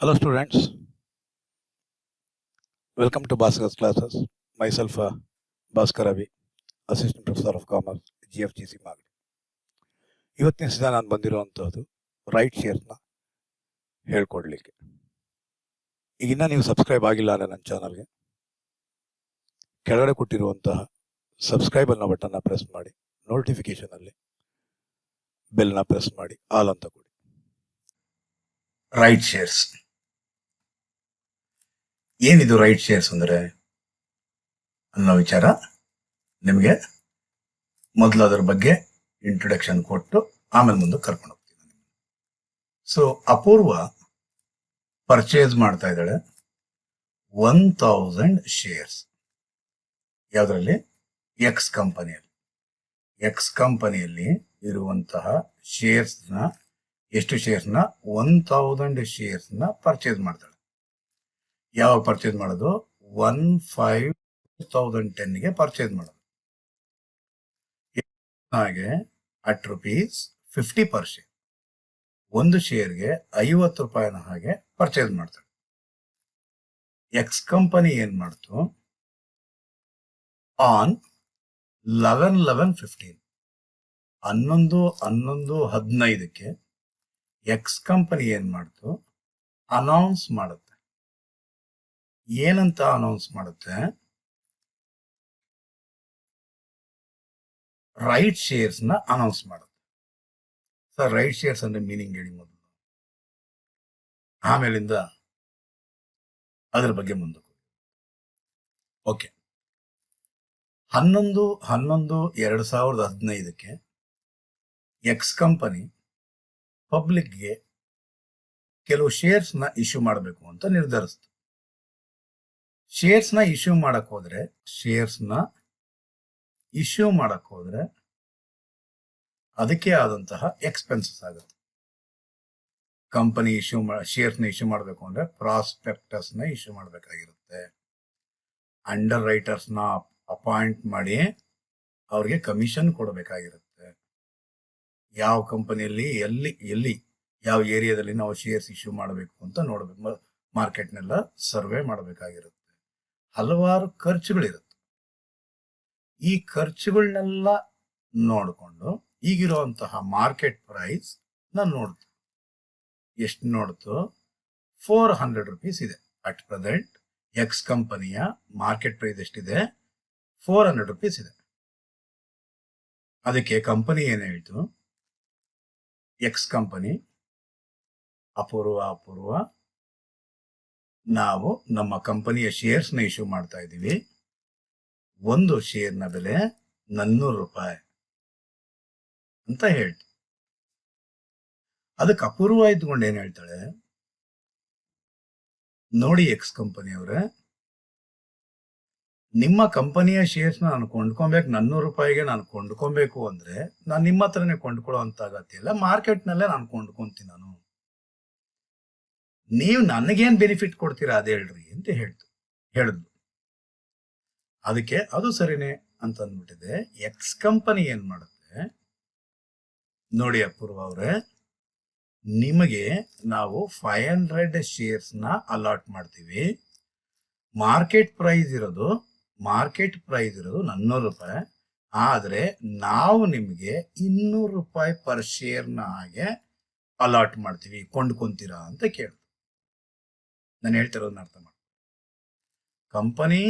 Hello students, welcome to Bhaskar's classes. Myself Bhaskar Ravi, Assistant Professor of Commerce, GFGC Market. ಇವತ್ತಿನ ದಿವಸ ನಾನು ಬಂದಿರುವಂತಹದ್ದು right ಶೇರ್ಸ್ನ ಹೇಳ್ಕೊಡ್ಲಿಕ್ಕೆ. ಈಗಿನ್ನ ನೀವು subscribe ಆಗಿಲ್ಲ ಅಂದರೆ ನನ್ನ ಚಾನಲ್ಗೆ ಕೆಳಗಡೆ ಕೊಟ್ಟಿರುವಂತಹ ಸಬ್ಸ್ಕ್ರೈಬ್ ಅನ್ನೋ ಬಟನ್ನ ಪ್ರೆಸ್ ಮಾಡಿ, ನೋಟಿಫಿಕೇಶನ್ ಅಲ್ಲಿ ಬೆಲ್ನ ಪ್ರೆಸ್ ಮಾಡಿ, ಆಲ್ ಅಂತ ಕೊಡಿ. ರೈಟ್ ಶೇರ್ಸ್ ಏನಿದು ರೈಟ್ ಶೇರ್ಸ್ ಅಂದರೆ ಅನ್ನೋ ವಿಚಾರ ನಿಮಗೆ ಮೊದಲು ಅದರ ಬಗ್ಗೆ ಇಂಟ್ರೊಡಕ್ಷನ್ ಕೊಟ್ಟು ಆಮೇಲೆ ಮುಂದೆ ಕರ್ಕೊಂಡು ಹೋಗ್ತೀನಿ. ಸೊ ಅಪೂರ್ವ ಪರ್ಚೇಸ್ ಮಾಡ್ತಾ ಇದ್ದಾಳೆ 1000 ಶೇರ್ಸ್. ಯಾವುದರಲ್ಲಿ? ಎಕ್ಸ್ ಕಂಪನಿಯಲ್ಲಿ ಇರುವಂತಹ ಶೇರ್ಸ್ನ, ಎಷ್ಟು ಶೇರ್ಸ್ನ? 1000 ಶೇರ್ಸ್ನ ಪರ್ಚೇಸ್ ಮಾಡ್ತಾಳೆ. ಯಾವಾಗ ಪರ್ಚೇಸ್ ಮಾಡೋದು? 15,010ಗೆ ಪರ್ಚೇಸ್ ಮಾಡೋದು. ಹಾಗೆ ಅಟ್ ₹50 ಪರ್ ಶೇರ್, ಒಂದು ಶೇರ್ಗೆ 50 ರೂಪಾಯಿನ ಹಾಗೆ ಪರ್ಚೇಸ್ ಮಾಡ್ತಾಳೆ. ಎಕ್ಸ್ ಕಂಪನಿ ಏನ್ ಮಾಡ್ತು? ಆನ್ 11/11/15 11/11/15ಕ್ಕೆ ಎಕ್ಸ್ ಕಂಪನಿ ಏನ್ ಮಾಡ್ತು? ಅನೌನ್ಸ್ ಮಾಡುತ್ತೆ. ಏನಂತ ಅನೌನ್ಸ್ ಮಾಡುತ್ತೆ? ರೈಟ್ ಶೇರ್ಸ್ ನ ಅನೌನ್ಸ್ ಮಾಡುತ್ತೆ. ಸರ್, ರೈಟ್ ಶೇರ್ಸ್ ಅಂದ್ರೆ ಮೀನಿಂಗ್ ಹೇಳಿ ಮೊದಲು, ಆಮೇಲಿಂದ ಅದರ ಬಗ್ಗೆ ಮುಂದಕ್ಕೆ. ಓಕೆ, 11/11/2015ಕ್ಕೆ ಎಕ್ಸ್ ಕಂಪನಿ ಪಬ್ಲಿಕ್ಗೆ ಕೆಲವು ಶೇರ್ಸ್ ನ ಇಶ್ಯೂ ಮಾಡಬೇಕು ಅಂತ ನಿರ್ಧರಿಸಿತು. ಶೇರ್ಸ್ ನ ಇಶ್ಯೂ ಮಾಡಕ್ ಹೋದ್ರೆ ಅದಕ್ಕೆ ಆದಂತಹ ಎಕ್ಸ್ಪೆನ್ಸಸ್ ಆಗುತ್ತೆ. ಕಂಪನಿ ಶೇರ್ಸ್ ನ ಇಶ್ಯೂ ಮಾಡಬೇಕು ಅಂದ್ರೆ ಪ್ರಾಸ್ಪೆಕ್ಟಸ್ ನ ಇಶ್ಯೂ ಮಾಡಬೇಕಾಗಿರುತ್ತೆ. ಅಂಡರ್ ರೈಟರ್ಸ್ ನ ಅಪಾಯಿಂಟ್ ಮಾಡಿ ಅವ್ರಿಗೆ ಕಮಿಷನ್ ಕೊಡಬೇಕಾಗಿರುತ್ತೆ. ಯಾವ ಕಂಪನಿಯಲ್ಲಿ ಎಲ್ಲಿ ಯಾವ ಏರಿಯಾದಲ್ಲಿ ನಾವು ಶೇರ್ಸ್ ಇಶ್ಯೂ ಮಾಡಬೇಕು ಅಂತ ನೋಡಬೇಕು. ಮಾರ್ಕೆಟ್ನೆಲ್ಲ ಸರ್ವೆ ಮಾಡಬೇಕಾಗಿರುತ್ತೆ. ಹಲವಾರು ಖರ್ಚುಗಳಿರುತ್ತೆ. ಈ ಖರ್ಚುಗಳನ್ನೆಲ್ಲ ನೋಡಿಕೊಂಡು ಈಗಿರುವಂತಹ ಮಾರ್ಕೆಟ್ ಪ್ರೈಸ್ ನೋಡ್ತು. ಎಷ್ಟು ನೋಡ್ತು? 400 ರೂಪೀಸ್ ಇದೆ. ಅಟ್ ಪ್ರೆಸೆಂಟ್ ಎಕ್ಸ್ ಕಂಪನಿಯ ಮಾರ್ಕೆಟ್ ಪ್ರೈಸ್ ಎಷ್ಟಿದೆ? 400 ರೂಪೀಸ್ ಇದೆ. ಅದಕ್ಕೆ ಕಂಪನಿ ಏನ್ ಹೇಳ್ತು? ಎಕ್ಸ್ ಕಂಪನಿ, ಅಪೂರ್ವ, ನಾವು ನಮ್ಮ ಕಂಪನಿಯ ಶೇರ್ಸ್ ನ ಇಶ್ಯೂ ಮಾಡ್ತಾ ಇದ್ದೀವಿ. ಒಂದು ಶೇರ್ನ ಬೆಲೆ 400 ರೂಪಾಯಿ ಅಂತ ಹೇಳ್ತು. ಅದಕ್ಕೆ ಅಪೂರ್ವ ಇದ್ಕೊಂಡು ಏನ್ ಹೇಳ್ತಾಳೆ? ನೋಡಿ ಎಕ್ಸ್ ಕಂಪನಿಯವ್ರೆ, ನಿಮ್ಮ ಕಂಪನಿಯ ಶೇರ್ಸ್ ನಾನು ಕೊಂಡ್ಕೊಬೇಕು, 400 ರೂಪಾಯಿಗೆ ನಾನು ಕೊಂಡ್ಕೊಬೇಕು ಅಂದ್ರೆ ನಾನು ನಿಮ್ಮ ಹತ್ರನೇ ಕೊಂಡ್ಕೊಳ್ಳೋ ಅಂತ ಅಗತ್ಯ ಇಲ್ಲ, ಮಾರ್ಕೆಟ್ ನಲ್ಲೇ ನಾನು ಕೊಂಡ್ಕೊಂತೀನಿ. ನೀವು ನನಗೇನ್ ಬೆನಿಫಿಟ್ ಕೊಡ್ತೀರಾ ಅದೇ ಹೇಳ್ರಿ ಅಂತ ಹೇಳಿದ್ಲು. ಅದಕ್ಕೆ ಅದು ಸರಿನೇ ಅಂತ ಅಂದ್ಬಿಟ್ಟಿದೆ. ಎಕ್ಸ್ ಕಂಪನಿ ಏನ್ ಮಾಡುತ್ತೆ? ನೋಡಿ ಅಪೂರ್ವ ಅವ್ರೆ, ನಿಮಗೆ ನಾವು 500 ಶೇರ್ಸ್ ನ ಅಲಾಟ್ ಮಾಡ್ತೀವಿ. ಮಾರ್ಕೆಟ್ ಪ್ರೈಸ್ ಇರೋದು 400 ರೂಪಾಯಿ. ಆದ್ರೆ ನಾವು ನಿಮ್ಗೆ 200 ರೂಪಾಯಿ ಪರ್ ಶೇರ್ ನ ಹಾಗೆ ಅಲಾಟ್ ಮಾಡ್ತೀವಿ, ಕೊಂಡ್ಕೊಂತೀರಾ ಅಂತ ಕೇಳಿದ್ರು. ನಾನು ಹೇಳ್ತಿರೋದನ್ನ ಅರ್ಥ ಮಾಡಿ. ಕಂಪನಿ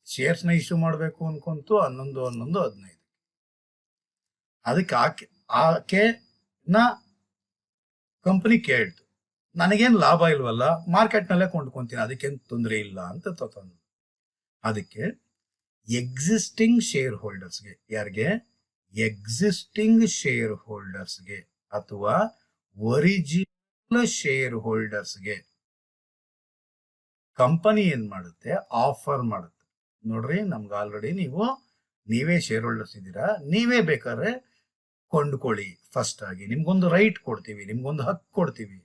ಶೇರ್ಸ್ ನ ಇಶ್ಯೂ ಮಾಡಬೇಕು ಅನ್ಕೊಂತು 11/11/15. ಅದಕ್ಕೆ ಆಕೆ ಕಂಪನಿ ಕೇಳ್ತು, ನನಗೇನು ಲಾಭ ಇಲ್ವಲ್ಲ, ಮಾರ್ಕೆಟ್ ನಲ್ಲೇ ಕೊಂಡ್ಕೊಂತೀನಿ, ಅದಕ್ಕೇನು ತೊಂದರೆ ಇಲ್ಲ ಅಂತ ತಂದು. ಅದಕ್ಕೆ ಎಕ್ಸಿಸ್ಟಿಂಗ್ ಶೇರ್ ಹೋಲ್ಡರ್ಸ್ಗೆ, ಯಾರಿಗೆ? ಎಕ್ಸಿಸ್ಟಿಂಗ್ ಶೇರ್ ಹೋಲ್ಡರ್ಸ್ಗೆ ಅಥವಾ ಒರಿಜಿನಲ್ ಶೇರ್ ಹೋಲ್ಡರ್ಸ್ಗೆ ಕಂಪನಿ ಏನ್ ಮಾಡುತ್ತೆ? ಆಫರ್ ಮಾಡುತ್ತೆ. ನೋಡ್ರಿ, ನಮ್ಗೆ ಆಲ್ರೆಡಿ ನೀವೇ ಶೇರ್ ಹೋಲ್ಡರ್ಸ್ ಇದ್ದೀರಾ, ನೀವೇ ಬೇಕಾದ್ರೆ ಕೊಂಡ್ಕೊಳ್ಳಿ. ಫಸ್ಟ್ ಆಗಿ ನಿಮ್ಗೊಂದು ರೈಟ್ ಕೊಡ್ತೀವಿ, ನಿಮ್ಗೊಂದು ಹಕ್ಕು ಕೊಡ್ತೀವಿ.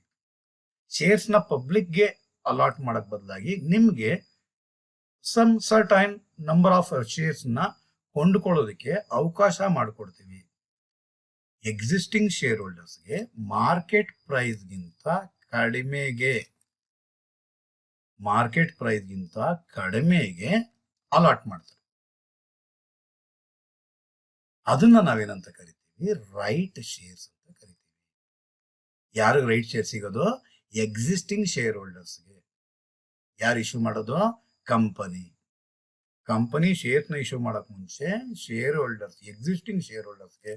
ಶೇರ್ಸ್ ನ ಪಬ್ಲಿಕ್ಗೆ ಅಲಾಟ್ ಮಾಡಕ್ ಬದಲಾಗಿ ನಿಮ್ಗೆ some certain number of shares ನ ಕೊಂಡ್ಕೊಳ್ಳೋದಕ್ಕೆ ಅವಕಾಶ ಮಾಡಿಕೊಡ್ತೀವಿ. ಎಕ್ಸಿಸ್ಟಿಂಗ್ ಶೇರ್ ಹೋಲ್ಡರ್ಸ್ಗೆ ಮಾರ್ಕೆಟ್ ಪ್ರೈಸ್ಗಿಂತ ಕಡಿಮೆಗೆ ಮಾರ್ಕೆಟ್ ಪ್ರೈಸ್ಗಿಂತ ಕಡಿಮೆಗೆ ಅಲಾಟ್ ಮಾಡ್ತಾರೆ. ಅದನ್ನ ನಾವೇನಂತ ಕರಿತೀವಿ? ರೈಟ್ ಶೇರ್ಸ್ ಅಂತ ಕರಿತೀವಿ. ಯಾರಿಗೆ ರೈಟ್ ಶೇರ್ ಸಿಗೋದು? ಎಕ್ಸಿಸ್ಟಿಂಗ್ ಶೇರ್ ಹೋಲ್ಡರ್ಸ್ಗೆ. ಯಾರು ಇಶ್ಯೂ ಮಾಡೋದು? ಕಂಪನಿ ಶೇರ್ನ ಇಶ್ಯೂ ಮಾಡಕ್ ಮುಂಚೆ ಶೇರ್ ಹೋಲ್ಡರ್ಸ್, ಎಕ್ಸಿಸ್ಟಿಂಗ್ ಶೇರ್ ಹೋಲ್ಡರ್ಸ್ಗೆ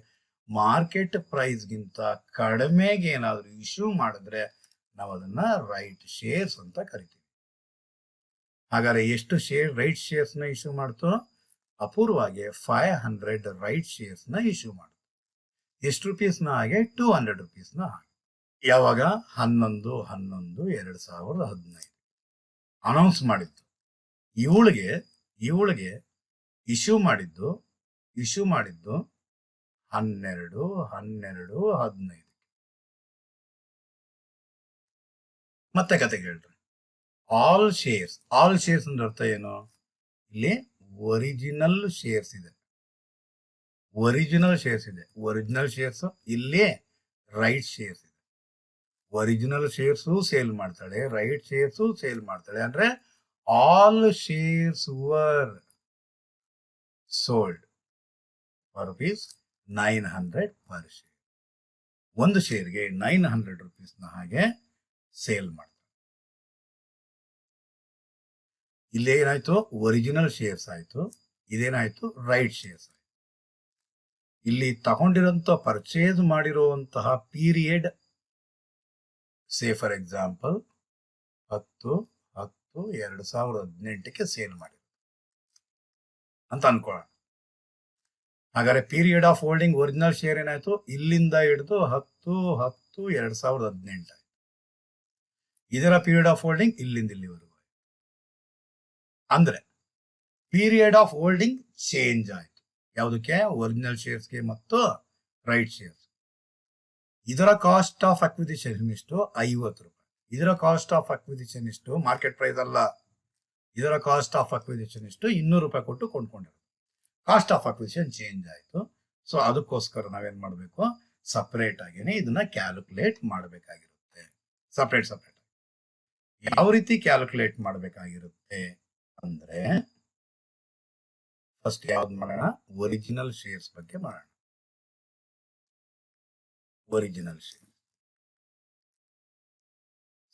ಮಾರ್ಕೆಟ್ ಪ್ರೈಸ್ಗಿಂತ ಕಡಿಮೆಗೆ ಏನಾದ್ರು ಇಶ್ಯೂ ಮಾಡಿದ್ರೆ ನಾವು ಅದನ್ನ ರೈಟ್ ಶೇರ್ಸ್ ಅಂತ ಕರಿತೀವಿ. ಹಾಗಾದ್ರೆ ಎಷ್ಟು ರೈಟ್ ಶೇರ್ಸ್ ನ ಇಶ್ಯೂ ಮಾಡ್ತು? ಅಪೂರ್ವವಾಗಿ 500 ರೈಟ್ ಶೇರ್ಸ್ ನ ಇಶ್ಯೂ ಮಾಡ್ತು. ಎಷ್ಟು ರುಪೀಸ್ನ ಹಾಗೆ? 200 ರುಪೀಸ್ನ ಹಾಗೆ. ಯಾವಾಗ? 11/11/2015 ಅನೌನ್ಸ್ ಮಾಡಿತ್ತು. ಇವಳಿಗೆ ಇಶ್ಯೂ ಮಾಡಿದ್ದು 12/12/15. ಮತ್ತೆ ಕತೆ ಕೇಳ್ರಿ. ಆಲ್ ಶೇರ್ಸ್ ಅಂದ್ರೆ ಅರ್ಥ ಏನು? ಇಲ್ಲಿ ಒರಿಜಿನಲ್ ಶೇರ್ಸ್ ಇದೆ. ಒರಿಜಿನಲ್ ಶೇರ್ಸ್ ಇಲ್ಲಿ ರೈಟ್ ಶೇರ್ಸ್ ಇದೆ. ಒರಿಜಿನಲ್ ಶೇರ್ಸು ಸೇಲ್ ಮಾಡ್ತಾಳೆ, ರೈಟ್ ಶೇರ್ಸು ಸೇಲ್ ಮಾಡ್ತಾಳೆ. ಅಂದ್ರೆ all shares var sold for ₹900 per share. ಒಂದು ಶೇರ್ಗೆ 900 ರುಪೀಸ್ನ ಹಾಗೆ ಸೇಲ್ ಮಾಡ್ತಾರೆ. ಇಲ್ಲೇನಾಯ್ತು? ಒರಿಜಿನಲ್ ಶೇರ್ಸ್ ಆಯ್ತು, ಇದೇನಾಯ್ತು? ರೈಟ್ ಶೇರ್ಸ್ ಆಯ್ತು. ಇಲ್ಲಿ ತಗೊಂಡಿರೋಂಥ ಪರ್ಚೇಸ್ ಮಾಡಿರುವಂತಹ ಪೀರಿಯಡ್, ಸೇ ಫಾರ್ ಎಕ್ಸಾಂಪಲ್ 10/10/2018ಕ್ಕೆ ಸೇಲ್ ಮಾಡಿದ್ರು ಅಂತ ಅನ್ಕೊಳ್ಳೋಣ. ಹಾಗಾದ್ರೆ period of holding original share ಏನಾಯ್ತು? ಇಲ್ಲಿಂದ ಹಿಡಿದು 10/10/2018 ಆಯ್ತು. ಇದರ ಪೀರಿಯಡ್ ಆಫ್ ಹೋಲ್ಡಿಂಗ್ ಇಲ್ಲಿಂದ ಇಲ್ಲಿವರೆಗೂ. ಅಂದ್ರೆ ಪೀರಿಯಡ್ ಆಫ್ ಹೋಲ್ಡಿಂಗ್ ಚೇಂಜ್ ಆಯ್ತು. ಯಾವುದಕ್ಕೆ? ಒರಿಜಿನಲ್ ಶೇರ್ಸ್ಗೆ ಮತ್ತು ರೈಟ್ ಶೇರ್ಸ್. ಇದರ ಕಾಸ್ಟ್ ಆಫ್ ಅಕ್ವಿಸಿಷನ್ ಎಷ್ಟು? 50 ರೂಪಾಯಿ. ಇದರ ಕಾಸ್ಟ್ ಆಫ್ ಅಕ್ವಿಸಿಷನ್ ಎಷ್ಟು? ಮಾರ್ಕೆಟ್ ಪ್ರೈಸ್ ಅಲ್ಲ. ಇದರ ಕಾಸ್ಟ್ ಆಫ್ ಅಕ್ವಿಸಿಷನ್ ಎಷ್ಟು? 200 ರೂಪಾಯಿ ಕೊಟ್ಟು ಕೊಂಡ್ಕೊಂಡಿರೋದು. ಕಾಸ್ಟ್ ಆಫ್ ಅಕ್ವಿಸಿಷನ್ ಚೇಂಜ್ ಆಯ್ತು. ಸೊ ಅದಕ್ಕೋಸ್ಕರ ನಾವೇನ್ ಮಾಡಬೇಕು? ಸಪರೇಟ್ ಆಗೇನೆ ಇದನ್ನ ಕ್ಯಾಲ್ಕುಲೇಟ್ ಮಾಡಬೇಕಾಗಿರುತ್ತೆ. ಸಪರೇಟ್ ಯಾವ ರೀತಿ ಕ್ಯಾಲ್ಕುಲೇಟ್ ಮಾಡಬೇಕಾಗಿರುತ್ತೆ ಅಂದ್ರೆ, ಫಸ್ಟ್ ಯಾವ್ದು ಮಾಡೋಣ? ಒರಿಜಿನಲ್ ಶೇರ್ಸ್ ಬಗ್ಗೆ ಮಾಡೋಣ. ಒರಿಜಿನಲ್ ಶೇರ್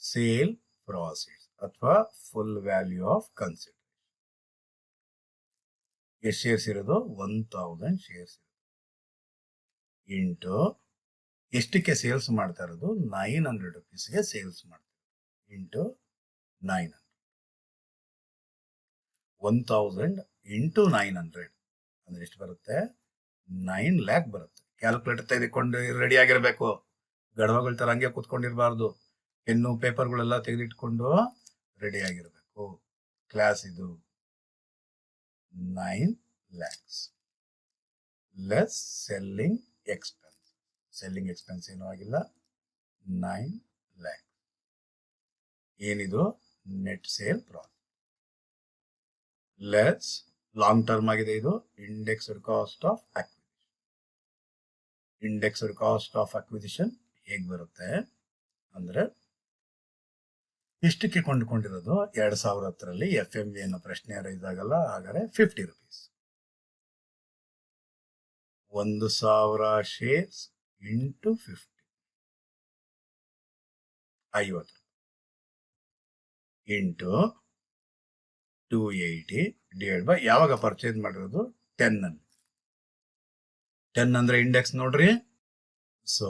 ಸೇಲ್ ಪ್ರಾಸಿಟ್ಸ್ ಅಥವಾ ಫುಲ್ ವ್ಯಾಲ್ಯೂ ಆಫ್ ಕನ್ಸಿಡರೇಷನ್. ಎಷ್ಟು ಶೇರ್ಸ್ ಇರೋದು? 1000 ಶೇರ್ಸ್ ಇಂಟು ಎಷ್ಟಕ್ಕೆ ಸೇಲ್ಸ್ ಮಾಡ್ತಾ ಇರೋದು? 900 ರುಪೀಸ್ಗೆ ಸೇಲ್ಸ್ ಮಾಡ್ತಾರೆ ಇಂಟು 900. 1000 ಇಂಟು 900 ಅಂದ್ರೆ ಎಷ್ಟು ಬರುತ್ತೆ? 9 lakh ಬರುತ್ತೆ. ಕ್ಯಾಲ್ಕುಲೇಟರ್ ತೆಗೆದುಕೊಂಡು ರೆಡಿ ಆಗಿರ್ಬೇಕು. ಗಡವಗಳ ತರ ಹಂಗೆ ಕೂತ್ಕೊಂಡಿರ್ಬಾರ್ದು. ಪೆನ್ನು ಪೇಪರ್ಗಳೆಲ್ಲ ತೆಗೆದಿಟ್ಕೊಂಡು ರೆಡಿ ಆಗಿರ್ಬೇಕು. ಕ್ಲಾಸ್ ಇದು 9 lakhs less selling expense. Selling expense ಏನೂ ಆಗಿಲ್ಲ. 9 lakh. ಏನಿದು? Net sale profit less long term ಆಗಿದೆ. ಇದು indexed cost of acquisition. Indexed cost of acquisition ಹೇಗೆ ಬರುತ್ತೆ ಅಂದ್ರೆ, ಎಷ್ಟಕ್ಕೆ ಕೊಂಡುಕೊಂಡಿರೋದು? 2010ರಲ್ಲಿ FMV ಅನ್ನೋ ಪ್ರಶ್ನೆ ರೈಸ್ ಆಗಲ್ಲ. ಹಾಗಾದ್ರೆ 50 rupees. 1000 shares into 50 50 into 280 divide by ಯಾವಾಗ ಪರ್ಚೇಸ್ ಮಾಡಿರೋದು? 10 ಅಲ್ಲಿ. 10 ಅಂದ್ರೆ ಇಂಡೆಕ್ಸ್ ನೋಡ್ರಿ. ಸೊ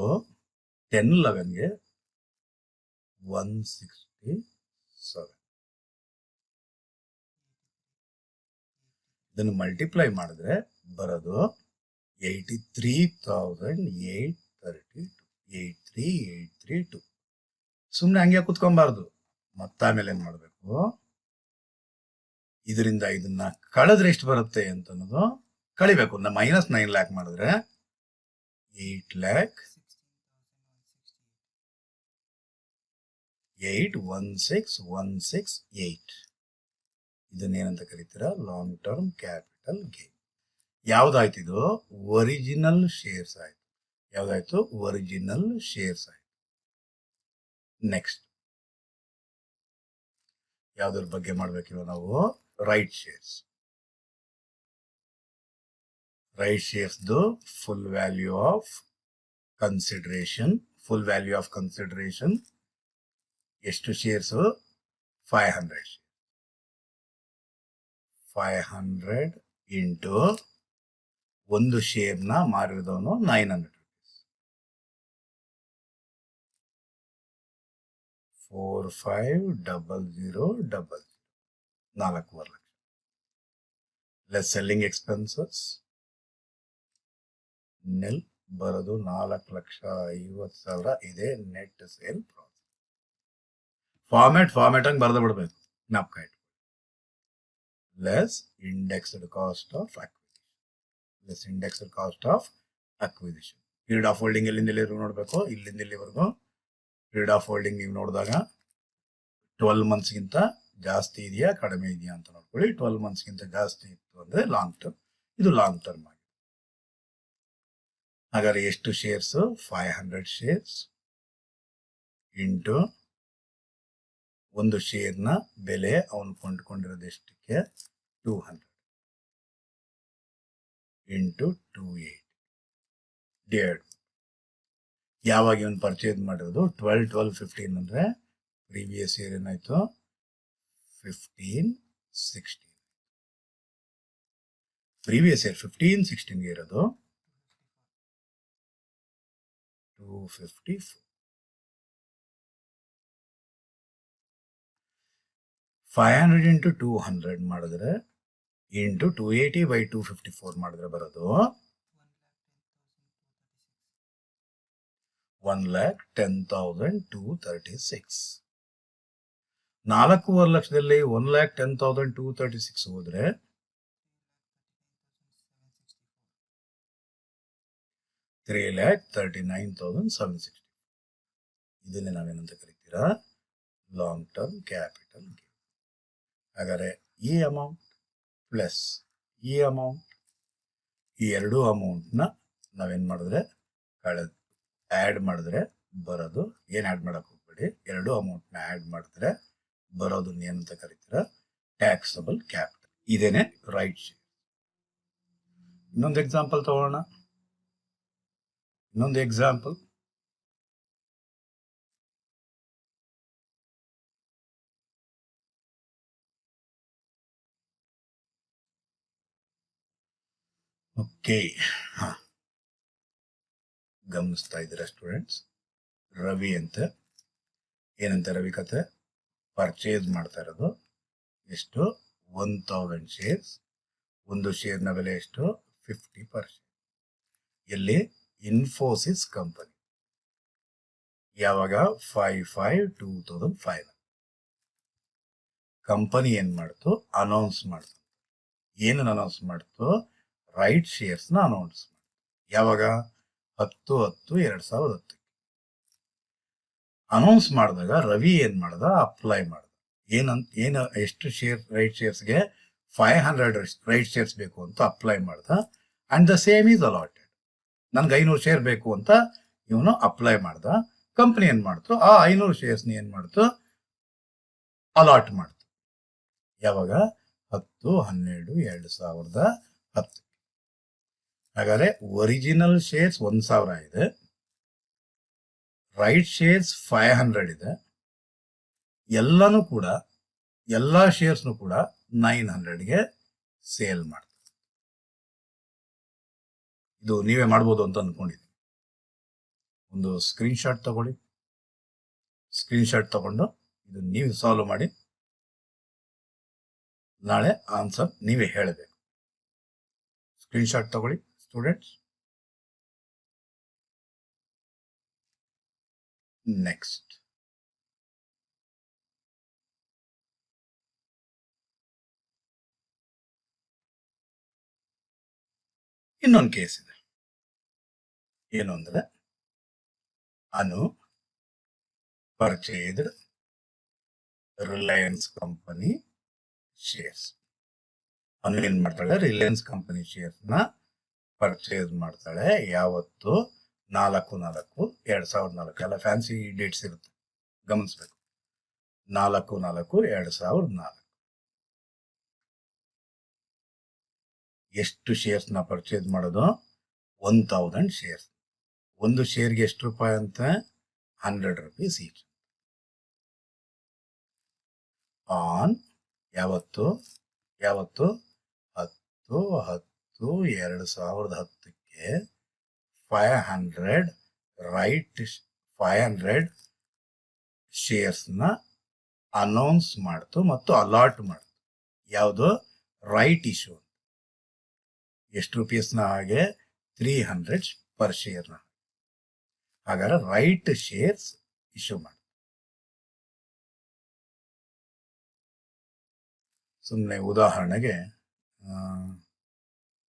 10/11ಗೆ 167. ಇದನ್ನು ಮಲ್ಟಿಪ್ಲೈ ಮಾಡಿದ್ರೆ ಬರೋದು 83,832. ಸುಮ್ಮನೆ ಹಂಗೆ ಕುತ್ಕೊಬಾರ್ದು. ಮತ್ತಾಮೇಲೆ ಏನ್ ಮಾಡ್ಬೇಕು? ಇದರಿಂದ ಇದನ್ನ ಕಳೆದ್ರೆ ಎಷ್ಟು ಬರುತ್ತೆ ಅಂತ ಅನ್ನೋದು ಕಳಿಬೇಕು. -9 lakh ಮಾಡಿದ್ರೆ 8,16,168. ಇದನ್ನೇನಂತ ಕರೀತೀರಾ? Long term capital gain. ಯಾವ್ದಾಯ್ತು ಇದು? ಒರಿಜಿನಲ್ ಶೇರ್ಸ್ ಆಯ್ತು. ಯಾವ್ದಾಯ್ತು? ಒರಿಜಿನಲ್ ಶೇರ್ಸ್ ಆಯ್ತು. ನೆಕ್ಸ್ಟ್ ಯಾವ್ದ್ರ ಬಗ್ಗೆ ಮಾಡ್ಬೇಕಿವ ನಾವು? Right shares. ರೈಟ್ ಶೇರ್ಸ್ದು full value of consideration. Full value of consideration ಎಷ್ಟು ಶೇರ್ಸ್? 500. 500 ಇಂಟು ಒಂದು ಶೇರ್ನ ಮಾರಿದವನು 900 rupees. 450000, 4.5 lakh. Less selling expenses nil, ಬರೋದು 4,50,000 ಇದೆ ನೆಟ್ ಸೇಲ್ ಪ್ರಾಫಿಟ್. ಫಾರ್ಮ್ಯಾಟ್ ಹಂಗೆ ಬರೆದು ಬಿಡ್ಬೇಕು, ಜ್ಞಾಪಕ ಇಟ್ಟು. Less indexed cost of acquisition. Period of holding ಎಲ್ಲಿಂದ ಎಲ್ಲಿವರೆಗೂ ನೋಡ್ಬೇಕು? ಇಲ್ಲಿಂದ ಇಲ್ಲಿವರೆಗೂ. ಪೀರಿಯಡ್ ಆಫ್ ಹೋಲ್ಡಿಂಗ್ ನೀವು ನೋಡಿದಾಗ 12 ಮಂತ್ಸ್ಗಿಂತ ಜಾಸ್ತಿ ಇದೆಯಾ ಕಡಿಮೆ ಇದೆಯಾ ಅಂತ ನೋಡ್ಕೊಳ್ಳಿ. 12 ಮಂತ್ಸ್ಗಿಂತ ಜಾಸ್ತಿ ಇತ್ತು ಅಂದ್ರೆ ಲಾಂಗ್ ಟರ್ಮ್, ಇದು ಲಾಂಗ್ ಟರ್ಮ್ ಆಗಿದೆ. ಹಾಗಾದ್ರೆ ಎಷ್ಟು ಶೇರ್ಸ್? 500 ಶೇರ್ಸ್ ಇಂಟು ಒಂದು ಶೇರ್ನ ಬೆಲೆ ಅವನು ಕೊಂಡ್ಕೊಂಡಿರೋದು ಎಷ್ಟಕ್ಕೆ? 200 ಇಂಟು 280 ಡಿವೈಡ್. ಯಾವಾಗ ಇವನು ಪರ್ಚೇಸ್ ಮಾಡಿರೋದು? 12-12-15 ಅಂದ್ರೆ ಪ್ರೀವಿಯಸ್ ಇಯರ್ ಏನಾಯ್ತು? 15-16. ಪ್ರೀವಿಯಸ್ ಇಯರ್ 15-16 ಇರೋದು 254. 500 ಇಂಟು 200 ಮಾಡಿದ್ರೆ ಇಂಟು 280/254 ಮಾಡಿದ್ರೆ ಬರೋದು 1,10,236. 4.5 ಲಕ್ಷದಲ್ಲಿ 1,10,236 ಹೋದ್ರೆ 3,39,760. ಇದನ್ನೇ ನಾವೇನಂತ ಕರಿತೀರಾ? Long term capital gain. ಹಾಗಾದ್ರೆ ಈ ಅಮೌಂಟ್ ಪ್ಲಸ್ ಈ ಅಮೌಂಟ್, ಈ ಎರಡು ಅಮೌಂಟ್ನ ನಾವೇನ್ ಮಾಡಿದ್ರೆ ಆ್ಯಡ್ ಮಾಡಿದ್ರೆ ಬರೋದು, ಏನು ಆ್ಯಡ್ ಮಾಡಕ್ ಹೋಗ್ಬೇಡಿ, ಎರಡು ಅಮೌಂಟ್ನ ಆ್ಯಡ್ ಮಾಡಿದ್ರೆ ಬರೋದನ್ನ ಏನಂತ ಕರಿತೀರಾ? Taxable capital. ಇದೇನೆ ರೈಟ್ ಶೇರ್. ಇನ್ನೊಂದು ಎಕ್ಸಾಂಪಲ್ ತಗೋಣ. ಇನ್ನೊಂದು ಎಕ್ಸಾಂಪಲ್. ಓಕೆ, ಗಮನಿಸ್ತಾ ಇದ್ದೀರಾ ಸ್ಟೂಡೆಂಟ್ಸ್? ರವಿ ಅಂತ, ಏನಂತ ರವಿ ಕತೆ? ಪರ್ಚೇಸ್ ಮಾಡ್ತಾ ಇರೋದು ಎಷ್ಟು? 1000 ಶೇರ್ಸ್. ಒಂದು ಶೇರ್ನ ಬೆಲೆ ಎಷ್ಟು? 50%. ಎಲ್ಲಿ? ಇನ್ಫೋಸಿಸ್ ಕಂಪನಿ. ಯಾವಾಗ? 5/5/2005. ಕಂಪನಿ ಏನ್ ಮಾಡ್ತು? ಅನೌನ್ಸ್ ಮಾಡ್ತು. ಏನನ್ನ ಅನೌನ್ಸ್ ಮಾಡ್ತು? ರೈಟ್ ಶೇರ್ಸ್ ನ ಅನೌನ್ಸ್ ಮಾಡ್ತು. ಯಾವಾಗ? 10/10/2010. ಅನೌನ್ಸ್ ಮಾಡಿದಾಗ ರವಿ ಏನ್ ಮಾಡ್ದ? ಅಪ್ಲೈ ಮಾಡ್ದ. ಏನು ಎಷ್ಟು ಶೇರ್ ರೈಟ್ ಶೇರ್ಸ್ಗೆ? 500 ರೈಟ್ ಶೇರ್ಸ್ ಬೇಕು ಅಂತ ಅಪ್ಲೈ ಮಾಡ್ದ. And the same is allotted. ನನ್ಗೆ 500 ಶೇರ್ ಬೇಕು ಅಂತ ಇವನು ಅಪ್ಲೈ ಮಾಡ್ದ. ಕಂಪನಿ ಏನ್ ಮಾಡ್ತು? ಆ 500 ಶೇರ್ಸ್ನ ಏನ್ ಮಾಡ್ತು? ಅಲಾಟ್ ಮಾಡ್ತು. ಯಾವಾಗ? 10/12/2010. ಹಾಗಾದ್ರೆ ಒರಿಜಿನಲ್ ಶೇರ್ಸ್ 1000 ಇದೆ, ರೈಟ್ ಶೇರ್ಸ್ 500 ಇದೆ. ಎಲ್ಲನೂ ಕೂಡ, ಎಲ್ಲಾ ಶೇರ್ಸ್ನು ಕೂಡ 900ಗೆ ಸೇಲ್ ಮಾಡ್ತಾರೆ. ಇದು ನೀವೇ ಮಾಡ್ಬೋದು ಅಂತ ಅನ್ಕೊಂಡಿದ್ದೀನಿ. ಒಂದು ಸ್ಕ್ರೀನ್ ಶಾಟ್ ತಗೊಳ್ಳಿ. ಸ್ಕ್ರೀನ್ ಶಾಟ್ ತಗೊಂಡು ಇದು ನೀವು ಸಾಲ್ವ್ ಮಾಡಿ. ನಾಳೆ ಆನ್ಸರ್ ನೀವೇ ಹೇಳಬೇಕು. ಸ್ಕ್ರೀನ್ ಶಾಟ್ ತಗೊಳ್ಳಿ ಸ್ಟೂಡೆಂಟ್ಸ್. ನೆಕ್ಸ್ಟ್, ಇನ್ನೊಂದು ಕೇಸ್ ಇದೆ. ಏನು ಅಂದ್ರೆ, ಅನು ಪರ್ಚೇಸ್ಡ್ ರಿಲಯನ್ಸ್ ಕಂಪನಿ ಶೇರ್ಸ್. ಅನು ಏನ್ ಮಾಡ್ತಾಳೆ? ರಿಲಯನ್ಸ್ ಕಂಪನಿ ಶೇರ್ಸ್ ನ ಪರ್ಚೇಸ್ ಮಾಡ್ತಾಳೆ. ಯಾವತ್ತು? 4/4/2004. ಎಲ್ಲ ಫ್ಯಾನ್ಸಿ ಡೇಟ್ಸ್ ಇರುತ್ತೆ, ಗಮನಿಸ್ಬೇಕು. 4/4/2004. ಎಷ್ಟು ಶೇರ್ಸ್ನ ಪರ್ಚೇಸ್ ಮಾಡೋದು? 1000 ಶೇರ್ಸ್. ಒಂದು ಶೇರ್ಗೆ ಎಷ್ಟು ರೂಪಾಯಿ ಅಂತ? 100 rupees ಈಚ್. ಆನ್ ಯಾವತ್ತು 10/10/2010ಕ್ಕೆ 500 ಶೇರ್ಸ್ನ ಅನೌನ್ಸ್ ಮಾಡ್ತು ಮತ್ತು ಅಲಾಟ್ ಮಾಡ್ತು. ಯಾವುದು? Right issue. ಎಷ್ಟು ರೂಪೀಸ್ನ ಹಾಗೆ? 300 ಪರ್ ಶೇರ್ನ. ಹಾಗಾದ್ರೆ ರೈಟ್ ಶೇರ್ಸ್ ಇಶ್ಯೂ ಮಾಡಿ. ಸುಮ್ಮನೆ ಉದಾಹರಣೆಗೆ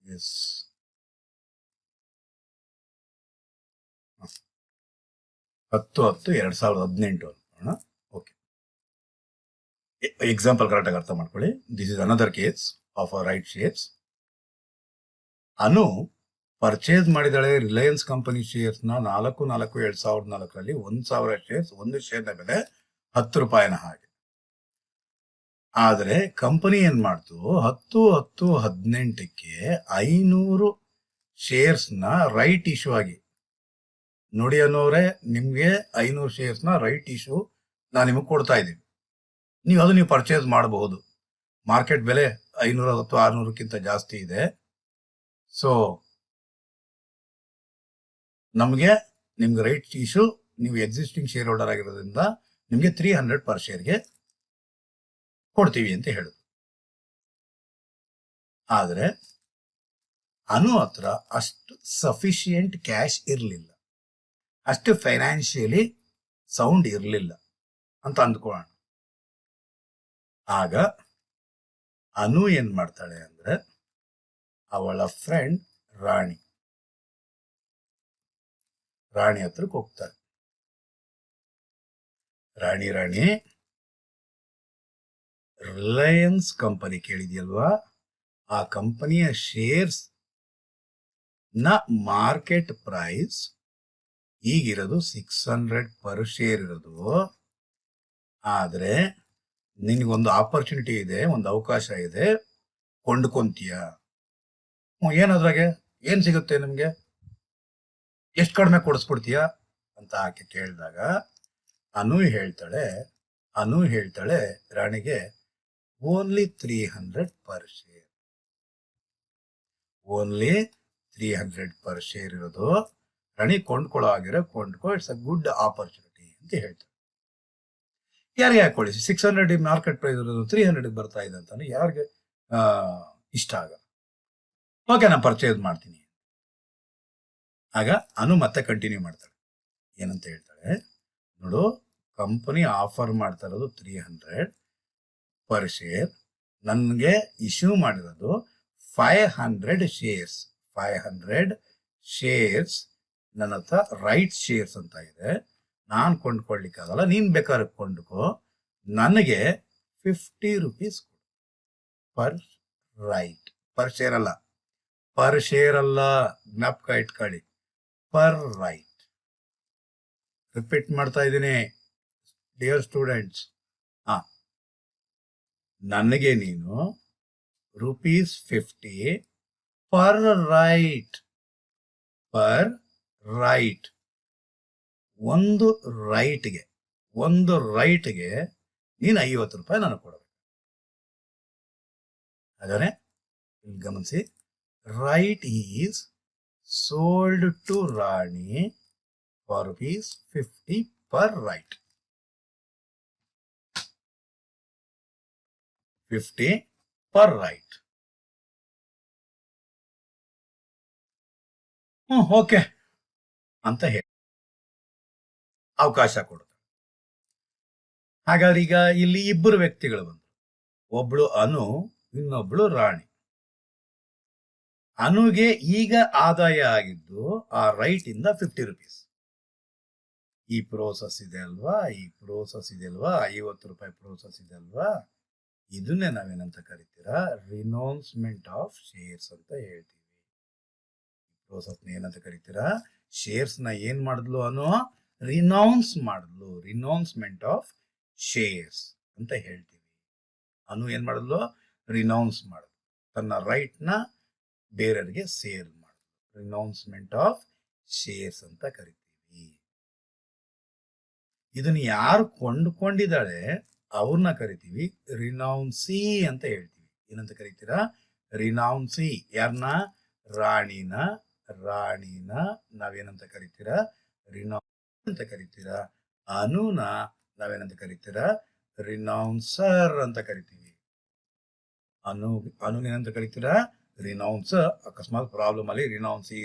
10/10/2018 ಅನ್ಕೋಣ. ಓಕೆ, ಎಕ್ಸಾಂಪಲ್ ಕರೆಕ್ಟಾಗಿ ಅರ್ಥ ಮಾಡ್ಕೊಳ್ಳಿ. This is another case of a right shares. Anu purchase ಮಾಡಿದಾಳೆ ರಿಲಯನ್ಸ್ ಕಂಪನಿ ಶೇರ್ಸ್ನ 4/4/2004 1000 ಶೇರ್ಸ್. ಒಂದು ಶೇರ್ನ ಬೆಲೆ 10 ರೂಪಾಯಿನ ಹಾಗೆ. ಆದರೆ ಕಂಪನಿ ಏನ್ ಮಾಡ್ತು? 10/10/18ಕ್ಕೆ 500 ಶೇರ್ಸ್ನ ರೈಟ್ ಇಶ್ಯೂ ಆಗಿ. ನೋಡಿ ಅನ್ನೋರೆ, ನಿಮ್ಗೆ 500 ಶೇರ್ಸ್ನ ರೈಟ್ ಇಶ್ಯೂ ನಾನು ನಿಮಗೆ ಕೊಡ್ತಾ ಇದ್ದೀನಿ. ನೀವು ಪರ್ಚೇಸ್ ಮಾಡಬಹುದು. ಮಾರ್ಕೆಟ್ ಬೆಲೆ 500 ಅಥವಾ 600ಕ್ಕಿಂತ ಜಾಸ್ತಿ ಇದೆ. ಸೊ ನಿಮ್ಗೆ ರೈಟ್ ಇಶ್ಯೂ, ನೀವು ಎಕ್ಸಿಸ್ಟಿಂಗ್ ಶೇರ್ ಹೋಲ್ಡರ್ ಆಗಿರೋದ್ರಿಂದ ನಿಮ್ಗೆ 300 ಪರ್ ಶೇರ್ಗೆ ಕೊಡ್ತೀವಿ ಅಂತ ಹೇಳುದು. ಆದ್ರೆ ಅನು ಹತ್ರ ಅಷ್ಟು ಸಫಿಶಿಯೆಂಟ್ ಕ್ಯಾಶ್ ಇರಲಿಲ್ಲ, ಅಷ್ಟು ಫೈನಾನ್ಷಿಯಲಿ ಸೌಂಡ್ ಇರಲಿಲ್ಲ ಅಂತ ಅಂದ್ಕೊಳ್ಳೋಣ. ಆಗ ಅನು ಏನ್ ಮಾಡ್ತಾಳೆ ಅಂದ್ರೆ, ಅವಳ ಫ್ರೆಂಡ್ ರಾಣಿ ಹತ್ರಕ್ಕೆ ಹೋಗ್ತಾರೆ. ರಾಣಿ ರಿಲಯನ್ಸ್ ಕಂಪನಿ ಕೇಳಿದ್ಯಲ್ವಾ? ಆ ಕಂಪನಿಯ ಶೇರ್ಸ್ ನ ಮಾರ್ಕೆಟ್ ಪ್ರೈಸ್ ಈಗಿರೋದು 600 ಪರ್ ಶೇರ್ ಇರೋದು. ಆದ್ರೆ ನಿನ್ಗೊಂದು ಆಪರ್ಚುನಿಟಿ ಇದೆ, ಒಂದು ಅವಕಾಶ ಇದೆ, ಕೊಂಡ್ಕೊಂತೀಯ. ಏನಾದ್ರಾಗೆ ಏನ್ ಸಿಗುತ್ತೆ ನಿಮ್ಗೆ? ಎಷ್ಟು ಕಡಿಮೆ ಕೊಡಿಸ್ಬಿಡ್ತೀಯ ಅಂತ ಆಕೆ ಕೇಳಿದಾಗ ಅನು ಹೇಳ್ತಾಳೆ ರಾಣಿಗೆ, only 300 per share. Only 300 per share ಇರೋದು. ರಾಣಿ ಕೊಂಡ್ಕೊಳ್ಳೋ ಆಗಿರೋ ಕೊಂಡ್ಕೊ, ಇಟ್ಸ್ ಅ ಗುಡ್ ಆಪರ್ಚುನಿಟಿ ಅಂತ ಹೇಳ್ತಾರೆ. ಯಾರಿಗೆ ಹಾಕೊಳ್ಳಿ, 600 ಮಾರ್ಕೆಟ್ ಪ್ರೈಸ್ ಇರೋದು 300 ಬರ್ತಾ ಇದೆ ಅಂತಾನೆ ಯಾರಿಗೆ ಇಷ್ಟ ಆಗಲ್ಲ. ಓಕೆ, ನಾನು ಪರ್ಚೇಸ್ ಮಾಡ್ತೀನಿ. ಆಗ ಅನು ಮತ್ತೆ ಕಂಟಿನ್ಯೂ ಮಾಡ್ತಾಳೆ. ಏನಂತ ಹೇಳ್ತಾಳೆ ನೋಡು, ಕಂಪನಿ ಆಫರ್ ಮಾಡ್ತಾ ಇರೋದು 300 ಪರ್ ಶೇರ್. ನನಗೆ ಇಶ್ಯೂ ಮಾಡಿರೋದು 500 ಶೇರ್ಸ್. 500 ಶೇರ್ಸ್ ನನ್ನ ಹತ್ರ ರೈಟ್ ಶೇರ್ಸ್ ಅಂತ ಇದೆ. ನಾನು ಕೊಂಡ್ಕೊಳ್ಲಿಕ್ಕಾಗಲ್ಲ, ನೀನ್ ಬೇಕಾದ್ರೆ ಕೊಂಡ್ಕೋ. ನನಗೆ 50 rupees per right. Per share ಅಲ್ಲ, ಜ್ಞಾಪಕ ಇಟ್ಕೊಳ್ಳಿ, ಪರ್ ರೈಟ್. ರಿಪೀಟ್ ಮಾಡ್ತಾ ಇದ್ದೀನಿ ಡಿಯರ್ ಸ್ಟೂಡೆಂಟ್ಸ್. ನನಗೆ ನೀನು ₹50 ಪರ್ ರೈಟ್. ಒಂದು ರೈಟ್ಗೆ ನೀನು 50 ರೂಪಾಯಿ ನನಗೆ ಕೊಡಬೇಕು. ಹಾಗಾದ್ರೆ ಇಲ್ಲಿ ಗಮನಿಸಿ, right is sold to Rani for ₹50 per right. 50 per right. Okay ಅಂತ ಹೇಳಿ ಅವಕಾಶ ಕೊಡ್ತಾರೆ. ಹಾಗಾದ್ರೆ ಈಗ ಇಲ್ಲಿ ಇಬ್ಬರು ವ್ಯಕ್ತಿಗಳು ಬಂದರು. ಒಬ್ಳು ಅನು, ಇನ್ನೊಬ್ಳು ರಾಣಿ. ಅನುಗೆ ಈಗ ಆದಾಯ ಆಗಿದ್ದು ಆ ರೈಟ್ ಇಂದ 50 rupees. ಈ ಪ್ರೋಸೆಸ್ ಇದೆ ಅಲ್ವಾ, 50 ರೂಪಾಯಿ ಪ್ರೋಸೆಸ್ ಇದೆ ಅಲ್ವಾ, ಇದನ್ನೇ ನಾವೇನಂತ ಕರಿತೀರಾ? ರಿನೌನ್ಸ್ಮೆಂಟ್ ಆಫ್ ಶೇರ್ಸ್ ಅಂತ ಹೇಳ್ತೀವಿ. ಪ್ರೋಸೆಸ್ ಏನಂತ ಕರಿತೀರಾ? ಶೇರ್ಸ್ ನ ಏನ್ ಮಾಡಿದ್ಲು ಅನು? ರಿನೌನ್ಸ್ ಮಾಡಿದ್ಲು. ರಿನೌನ್ಸ್ಮೆಂಟ್ ಆಫ್ ಶೇರ್ಸ್ ಅಂತ ಹೇಳ್ತೀವಿ. ಅನು ಏನ್ ಮಾಡಿದ್ಲು? ರಿನೌನ್ಸ್ ಮಾಡಿದ್ಲು, ತನ್ನ ರೈಟ್ ನ ಬೇರೆಯವರಿಗೆ ಸೇಲ್ ಮಾಡಿದ್ಲು. ರಿನೌನ್ಸ್ಮೆಂಟ್ ಆಫ್ ಶೇರ್ಸ್ ಅಂತ ಕರಿತೀವಿ. ಇದನ್ನ ಯಾರು ಕೊಂಡ್ಕೊಂಡಿದ್ದಾಳೆ ಅವ್ರನ್ನ ಕರಿತೀವಿ ರಿನೌನ್ಸಿ ಅಂತ ಹೇಳ್ತೀವಿ. ಏನಂತ ಕರಿತೀರಾ? ರಿನೌನ್ಸಿ. ಯಾರನ್ನ? ರಾಣಿನ ನಾವೇನಂತ ಕರಿತೀರಾ? ರಿನೌನ್ಸ್ ಅಂತ ಕರಿತೀರಾ. ಅನುನ ನಾವೇನಂತ ಕರಿತೀರಾ? ರಿನೌನ್ಸರ್ ಅಂತ ಕರಿತೀವಿ. ಏನಂತ ಕರಿತೀರಾ? ರಿನೌನ್ಸ್. ಅಕಸ್ಮಾತ್ ಪ್ರಾಬ್ಲಮ್ ಅಲ್ಲಿ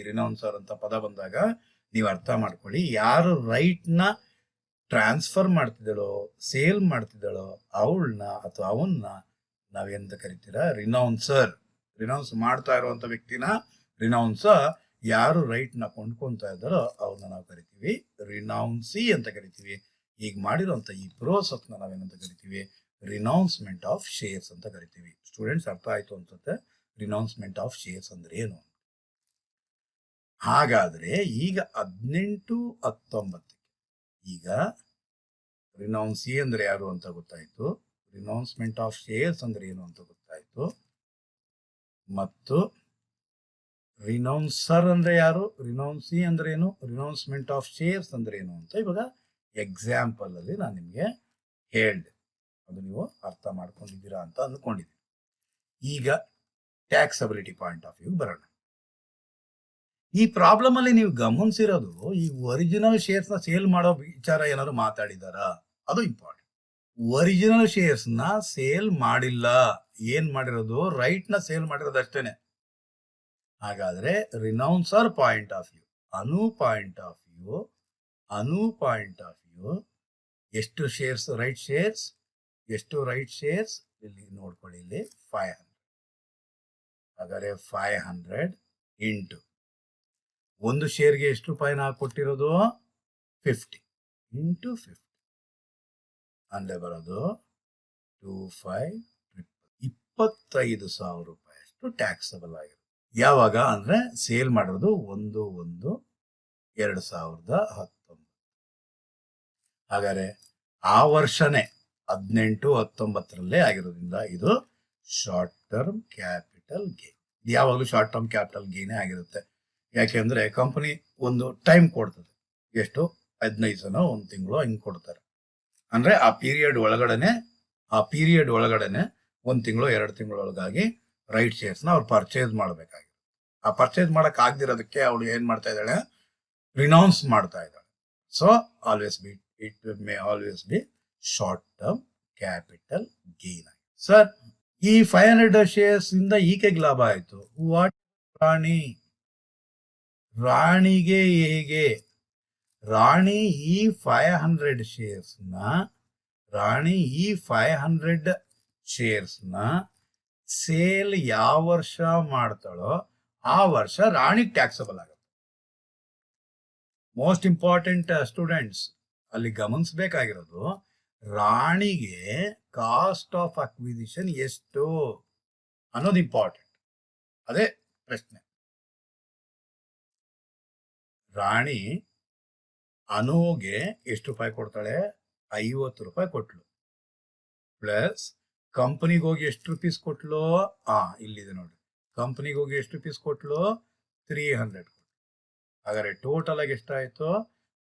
ರಿನೌನ್ಸರ್ ಅಂತ ಪದ ಬಂದಾಗ ನೀವು ಅರ್ಥ ಮಾಡ್ಕೊಳ್ಳಿ, ಯಾರು ರೈಟ್ ನ ಟ್ರಾನ್ಸ್ಫರ್ ಮಾಡ್ತಿದ್ದಾಳೋ, ಸೇಲ್ ಮಾಡ್ತಿದ್ದಾಳೋ ಅವಳನ್ನ ಅಥವಾ ಅವನ್ನ ನಾವೇನಂತ ಕರಿತೀರಾ? ರಿನೌನ್ಸರ್. ರಿನೌನ್ಸ್ ಮಾಡ್ತಾ ಇರುವಂತ ವ್ಯಕ್ತಿನ ರಿನೌನ್ಸ. ಯಾರು ರೈಟ್ ನ ಕೊಂಡ್ಕೊಂತಾ ಇದ್ದಾರೋ ಅವ್ರನ್ನ ನಾವು ಕರಿತೀವಿ ರಿನೌನ್ಸಿ ಅಂತ ಕರಿತೀವಿ. ಈಗ ಮಾಡಿರುವಂತ ಈ ಪ್ರೋಸೆಸ್ ನ ನಾವೇನಂತ ಕರಿತೀವಿ? ರಿನೌನ್ಸ್ಮೆಂಟ್ ಆಫ್ ಶೇರ್ಸ್ ಅಂತ ಕರಿತೀವಿ. ಸ್ಟೂಡೆಂಟ್ಸ್ ಅರ್ಥ ಆಯ್ತು ಅನ್ಸುತ್ತೆ ರಿನೌನ್ಸ್ಮೆಂಟ್ ಆಫ್ ಶೇರ್ಸ್ ಅಂದ್ರೆ ಏನು. ಹಾಗಾದ್ರೆ ಈಗ 18, 19 ಈಗ ರಿನೌನ್ಸಿ ಅಂದ್ರೆ ಯಾರು ಅಂತ ಗೊತ್ತಾಯ್ತು, ರಿನೌನ್ಸ್ಮೆಂಟ್ ಆಫ್ ಶೇರ್ಸ್ ಅಂದ್ರೆ ಏನು ಅಂತ ಗೊತ್ತಾಯ್ತು, ಮತ್ತು ರಿನೌನ್ಸರ್ ಅಂದ್ರೆ ಯಾರು, ರಿನೌನ್ಸಿ ಅಂದ್ರೆ ಏನು, ರಿನೌನ್ಸ್ಮೆಂಟ್ ಆಫ್ ಶೇರ್ಸ್ ಅಂದ್ರೆ ಏನು ಅಂತ ಇವಾಗ ಎಕ್ಸಾಂಪಲ್ ಅಲ್ಲಿ ನಾನು ನಿಮ್ಗೆ ಹೇಳ್ದೆ. ಅದು ನೀವು ಅರ್ಥ ಮಾಡ್ಕೊಂಡಿದ್ದೀರಾ ಅಂತ ಅಂದ್ಕೊಂಡಿದ್ದೀನಿ. ಈಗ ಟ್ಯಾಕ್ಸಬಿಲಿಟಿ ಪಾಯಿಂಟ್ ಆಫ್ ವ್ಯೂ ಬರೋಣ. ಈ ಪ್ರಾಬ್ಲಮ್ ಅಲ್ಲಿ ನೀವು ಗಮನಿಸಿರೋದು, ಈ ಒರಿಜಿನಲ್ ಶೇರ್ಸ್ ನ ಸೇಲ್ ಮಾಡೋ ವಿಚಾರ ಏನಾದ್ರು ಮಾತಾಡಿದಾರಾ? ಅದು ಇಂಪಾರ್ಟೆಂಟ್. ಒರಿಜಿನಲ್ ಶೇರ್ಸ್ ನ ಸೇಲ್ ಮಾಡಿಲ್ಲ. ಏನ್ ಮಾಡಿರೋದು? ರೈಟ್ ನ ಸೇಲ್ ಮಾಡಿರೋದು ಅಷ್ಟೇನೆ. ಹಾಗಾದ್ರೆ renouncer point of view, Anu point of view ಎಷ್ಟು ಶೇರ್ಸ್ ರೈಟ್ ಶೇರ್ಸ್? ಎಷ್ಟು ರೈಟ್ ಶೇರ್ಸ್? ಇಲ್ಲಿ ನೋಡ್ಕೊಳ್ಳಿ, ಇಲ್ಲಿ 500. ಹಾಗಾದ್ರೆ 500 ಇಂಟು ಒಂದು ಶೇರ್ಗೆ ಎಷ್ಟು ರೂಪಾಯಿನ ಕೊಟ್ಟಿರೋದು? 50 ಇಂಟು 50 ಅಂದ್ರೆ ಬರೋದು 25,000 ರೂಪಾಯಿ ಅಷ್ಟು ಟ್ಯಾಕ್ಸಬಲ್ ಆಗಿರುತ್ತೆ. ಯಾವಾಗ ಅಂದ್ರೆ ಸೇಲ್ ಮಾಡಿರೋದು 1/1/2019. ಹಾಗಾದ್ರೆ ಆ ವರ್ಷನೇ 18, 19 ಆಗಿರೋದ್ರಿಂದ ಇದು ಶಾರ್ಟ್ ಟರ್ಮ್ ಕ್ಯಾಪಿಟಲ್ ಗೇನ್. ಯಾವಾಗಲೂ ಶಾರ್ಟ್ ಟರ್ಮ್ ಕ್ಯಾಪಿಟಲ್ ಗೇನೇ ಆಗಿರುತ್ತೆ. ಯಾಕೆಂದ್ರೆ ಕಂಪನಿ ಒಂದು ಟೈಮ್ ಕೊಡ್ತದೆ. ಎಷ್ಟು? 15 ದಿನ, 1 ತಿಂಗಳು ಹಿಂಗ್ ಕೊಡ್ತಾರೆ. ಅಂದ್ರೆ ಆ ಪೀರಿಯಡ್ ಒಳಗಡೆನೆ 1 ತಿಂಗಳು 2 ತಿಂಗಳೊಳಗಾಗಿ ರೈಟ್ ಶೇರ್ಸ್ ನ ಅವ್ರು ಪರ್ಚೇಸ್ ಮಾಡಬೇಕಾಗಿದೆ. ಆ ಪರ್ಚೇಸ್ ಮಾಡಕ್ ಆಗದಿರೋದಕ್ಕೆ ಅವಳು ಏನ್ ಮಾಡ್ತಾ ಇದ್ದಾಳೆ? ರಿನೌನ್ಸ್ ಮಾಡ್ತಾ ಇದ್ದಾಳೆ. So it may always B short term capital gain. Sir, ಈ 500 ಶೇರ್ಸ್ ಇಂದ ಈಕೆಗೆ ಲಾಭ ಆಯ್ತು. ವಾಟ್ ರಾಣಿಗೆ ಹೇಗೆ? ರಾಣಿ ಈ 500 ಶೇರ್ಸ್ ನ ಸೇಲ್ ಯಾವ ವರ್ಷ ಮಾಡ್ತಾಳೋ ಆ ವರ್ಷ ರಾಣಿಗೆ ಟ್ಯಾಕ್ಸಬಲ್ ಆಗುತ್ತೆ. ಮೋಸ್ಟ್ ಇಂಪಾರ್ಟೆಂಟ್ ಸ್ಟೂಡೆಂಟ್ಸ್, ಅಲ್ಲಿ ಗಮನಿಸಬೇಕಾಗಿರೋದು ರಾಣಿಗೆ ಕಾಸ್ಟ್ ಆಫ್ ಅಕ್ವಿಸಿಷನ್ ಎಷ್ಟು ಅನ್ನೋದು ಇಂಪಾರ್ಟೆಂಟ್. ಅದೇ ಪ್ರಶ್ನೆ. ರಾಣಿ ಅನುಗೆ ಎಷ್ಟು ರೂಪಾಯಿ ಕೊಡ್ತಾಳೆ? 50 ರೂಪಾಯಿ ಕೊಟ್ಲು. ಪ್ಲಸ್ ಕಂಪನಿಗೆ ಹೋಗಿ ಎಷ್ಟು ರುಪೀಸ್ ಕೊಟ್ಲು? ಇಲ್ಲಿದೆ ನೋಡಿ, ಕಂಪನಿಗೆ ಹೋಗಿ ಎಷ್ಟು ರುಪೀಸ್ ಕೊಟ್ಲು? 300 ಕೊಟ್ಲು. ಹಾಗಾದ್ರೆ ಟೋಟಲ್ ಆಗಿ ಎಷ್ಟಾಯ್ತು?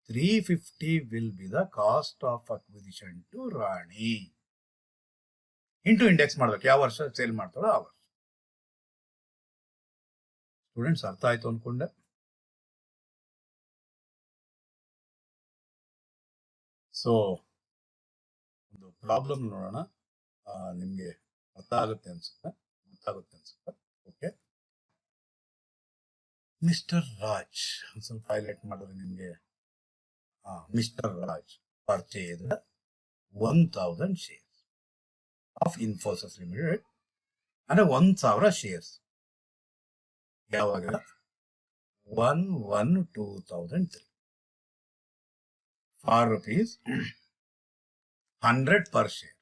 350 will be the cost of acquisition to Rani. Into index ಮಾಡ್ಬೇಕು, ಯಾವ ವರ್ಷ ಸೇಲ್ ಮಾಡ್ತಾಳೋ ಆ ವರ್ಷ. ಸ್ಟೂಡೆಂಟ್ಸ್ ಅರ್ಥ ಆಯ್ತು ಅನ್ಕೊಂಡೆ. ಸೊ ಒಂದು ಪ್ರಾಬ್ಲಮ್ ನೋಡೋಣ, ನಿಮ್ಗೆ ಅರ್ಥ ಆಗುತ್ತೆ ಅನ್ಸುತ್ತೆ. ಓಕೆ, ಮಿಸ್ಟರ್ ರಾಜ್, ಸ್ವಲ್ಪ ಹೈಲೈಟ್ ಮಾಡಿದ್ರೆ ನಿಮ್ಗೆ. Mister Raj purchase 1000 shares of Infosys limited, ಅಂದ್ರೆ 1000 ಶೇರ್ಸ್. ಯಾವಾಗ? 1/1/2003 ಫಾರ್ rupees 100 ಪರ್ ಶೇರ್.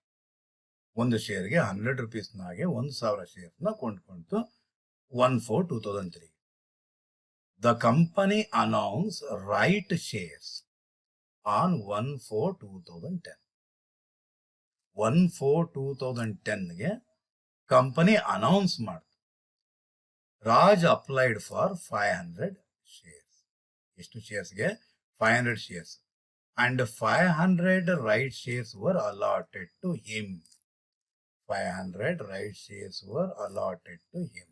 ಒಂದು ಶೇರ್ಗೆ 100 ರೂಪೀಸ್ನಾಗೆ 1000 ಶೇರ್ಸ್ ನ ಕೊಂಡ್ಕೊಂತು 1/4/2003. The company announced right shares on 1/4/2010. 1/4/2010ಗೆ ಕಂಪನಿ ಅನೌನ್ಸ್ ಮಾಡ್ತು, ರಾಜ್ ಅಪ್ಲೈಡ್ ಫಾರ್ 500 ಶೇರ್ಸ್. ಎಷ್ಟು ಶೇರ್ಸ್ಗೆ? 500 shares. And 500 right shares were allotted to him. 500 right shares were allotted to him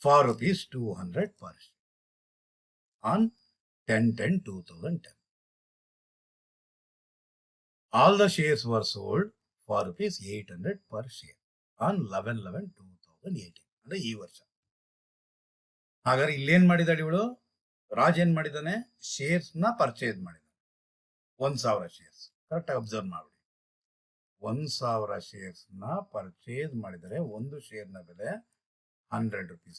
for rupees 200 per share on 10/10/2010. All the shares were sold for rupees 800 per share on 11/11/2018. ಅಂದ್ರೆ ಈ ವರ್ಷ. ಹಾಗಾದ್ರೆ ಇಲ್ಲೇನ್ ಮಾಡಿದಾಳೆ ಇವಳು? ರಾಜ್ ಏನ್ ಮಾಡಿದಾನೆ? ಶೇರ್ಸ್ ನ ಪರ್ಚೇಸ್ ಮಾಡಿದಾನೆ. 1,000 ಶೇರ್ಸ್. ಕರೆಕ್ಟ್ ಅಬ್ಸರ್ವ್ ಮಾಡಿ. 1,000 ಶೇರ್ಸ್ ನ ಪರ್ಚೇಸ್ ಮಾಡಿದರೆ ಒಂದು ಶೇರ್ ನ ಬೆಲೆ 100 rupees.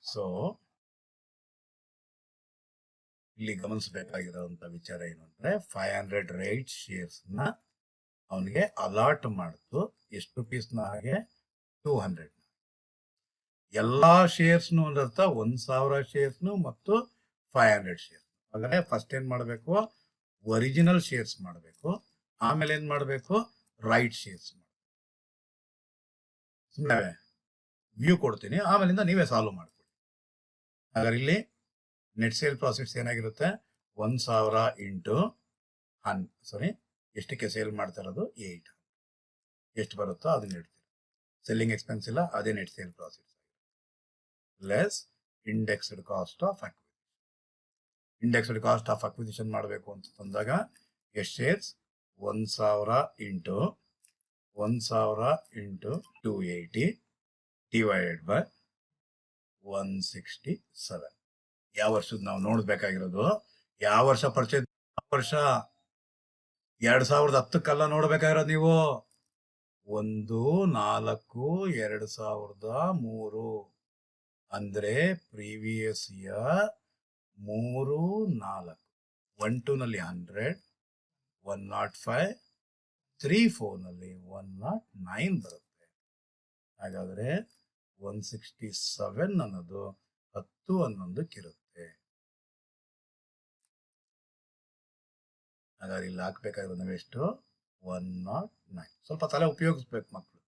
ಸೊ ಇಲ್ಲಿ ಗಮನಿಸಬೇಕಾಗಿರುವಂತ ವಿಚಾರ ಏನು ಅಂದ್ರೆ 500 ರೈಟ್ ಶೇರ್ಸ್ ನ ಅವನಿಗೆ ಅಲಾಟ್ ಮಾಡಿತು. ಎಷ್ಟು ರುಪೀಸ್ ನ ಹಾಗೆ? 200. ಎಲ್ಲಾ ಶೇರ್ಸ್ ಅರ್ಥ 1,000 ಶೇರ್ಸ್ ಮತ್ತು 500 ಶೇರ್ಸ್. ಹಾಗಾದ್ರೆ ಫಸ್ಟ್ ಏನ್ ಮಾಡಬೇಕು? ಒರಿಜಿನಲ್ ಶೇರ್ಸ್ ಮಾಡಬೇಕು. ಆಮೇಲೆ ಏನ್ ಮಾಡಬೇಕು? Right shares. ಸುಮ್ಮನೆ ವ್ಯೂ ಕೊಡ್ತೀನಿ, ಆಮೇಲಿಂದ ನೀವೇ ಸಾಲ್ವ್ ಮಾಡ್ಕೊಳ್ಳಿ. ಹಾಗಾದ್ರೆ ಇಲ್ಲಿ ನೆಟ್ ಸೇಲ್ ಪ್ರಾಫಿಟ್ಸ್ ಏನಾಗಿರುತ್ತೆ? 1,000 ಇಂಟು ಎಷ್ಟಕ್ಕೆ ಸೇಲ್ ಮಾಡ್ತಾ ಇರೋದು? 8. ಎಷ್ಟು ಬರುತ್ತೋ ಅದನ್ನ ಇಡ್ತೀವಿ. ಸೆಲ್ಲಿಂಗ್ ಎಕ್ಸ್ಪೆನ್ಸ್ ಇಲ್ಲ, ಅದೇ net sale profits. Less indexed cost of acquisition. Indexed cost of acquisition ಮಾಡಬೇಕು ಅಂತ ತಂದಾಗ ಎಷ್ಟು ಶೇರ್ಸ್? 1,000 into 280 divided by 167. ಯಾವ ವರ್ಷದ ನಾವು ನೋಡ್ಬೇಕಾಗಿರೋದು? ಯಾವ ವರ್ಷ ಪರ್ಚೇಸ್? ವರ್ಷ 2010 ನೋಡ್ಬೇಕಾಗಿರೋದು ನೀವು. 1/4/2003 ಅಂದ್ರೆ ಪ್ರೀವಿಯಸ್ ಇಯರ್ 3/4. 12 ನಲ್ಲಿ 100, 105, 34 ನಲ್ಲಿ 109 ಬರುತ್ತೆ. ಹಾಗಾದ್ರೆ 167 ಅನ್ನೋದು 10/11 ಹಾಗಾದ್ರೆ ಇಲ್ಲಿ ಹಾಕ್ಬೇಕಾಗಿರೋದು ನಾವೆಷ್ಟು? 109. ಸ್ವಲ್ಪ ತಲೆ ಉಪಯೋಗಿಸ್ಬೇಕು ಮಕ್ಕಳು.